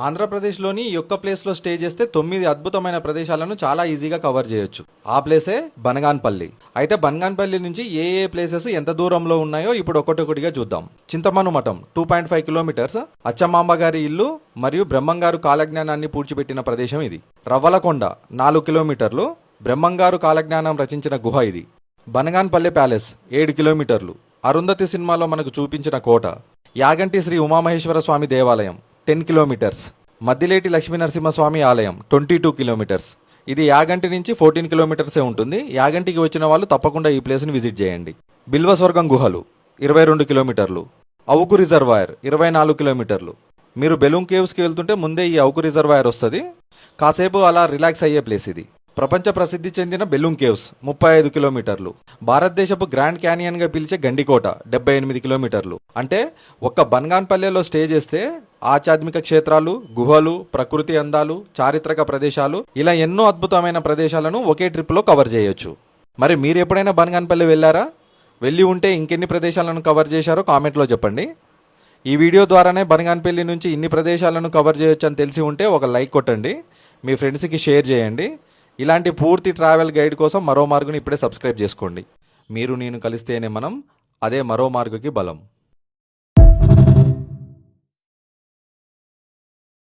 ఆంధ్రప్రదేశ్లోని ఈ ఒక్క ప్లేస్లో స్టే చేస్తే 9 అద్భుతమైన ప్రదేశాలను చాలా ఈజీగా కవర్ చేయొచ్చు. ఆ ప్లేసే బనగాన్పల్లి. అయితే బనగాన్పల్లి నుంచి ఏ ఏ ప్లేసెస్ ఎంత దూరంలో ఉన్నాయో ఇప్పుడు ఒక్కొక్కటిగా చూద్దాం. చింతమను మఠం 2.5 కిలోమీటర్స్, అచ్చమాంబ గారి ఇల్లు మరియు బ్రహ్మంగారు కాలజ్ఞానాన్ని పూడ్చిపెట్టిన ప్రదేశం ఇది. రవ్వలకొండ 4 కిలోమీటర్లు, బ్రహ్మంగారు కాలజ్ఞానం రచించిన గుహ ఇది. బనగాన్పల్లె ప్యాలెస్ 7 కిలోమీటర్లు, అరుంధతి సినిమాలో మనకు చూపించిన కోట. యాగంటి శ్రీ ఉమామహేశ్వర స్వామి దేవాలయం 10 కిలోమీటర్స్. మద్దిలేటి లక్ష్మీ నరసింహస్వామి ఆలయం 22 కిలోమీటర్స్. ఇది యాగంటి నుంచి 14 కిలోమీటర్సే ఉంటుంది. యాగంటికి వచ్చిన వాళ్ళు తప్పకుండా ఈ ప్లేస్ని విజిట్ చేయండి. బిల్వస్వర్గం గుహలు 22 కిలోమీటర్లు, అవుకు రిజర్వాయర్ 24 కిలోమీటర్లు. మీరు బెలూన్ కేవ్స్కి వెళ్తుంటే ముందే ఈ అవుకు రిజర్వాయర్ వస్తుంది. కాసేపు అలా రిలాక్స్ అయ్యే ప్లేస్ ఇది. ప్రపంచ ప్రసిద్ధి చెందిన బెలూన్ కేవ్స్ 35 కిలోమీటర్లు. భారతదేశపు గ్రాండ్ క్యానియన్గా పిలిచే గండికోట 78 కిలోమీటర్లు. అంటే ఒక్క బనగాన్పల్లెలో స్టే చేస్తే ఆధ్యాత్మిక క్షేత్రాలు, గుహలు, ప్రకృతి అందాలు, చారిత్రక ప్రదేశాలు, ఇలా ఎన్నో అద్భుతమైన ప్రదేశాలను ఒకే ట్రిప్లో కవర్ చేయొచ్చు. మరి మీరు ఎప్పుడైనా బనగాన్పల్లె వెళ్ళారా? వెళ్ళి ఉంటే ఇంకెన్ని ప్రదేశాలను కవర్ చేశారో కామెంట్లో చెప్పండి. ఈ వీడియో ద్వారానే బనగాన్పల్లి నుంచి ఇన్ని ప్రదేశాలను కవర్ చేయొచ్చు అని తెలిసి ఉంటే ఒక లైక్ కొట్టండి. మీ ఫ్రెండ్స్కి షేర్ చేయండి. ఇలాంటి పూర్తి ట్రావెల్ గైడ్ కోసం మరో మార్గుని ఇప్పుడే సబ్స్క్రైబ్ చేసుకోండి. మీరు నేను కలిస్తేనే మనం, అదే మరో మార్గుకి బలం.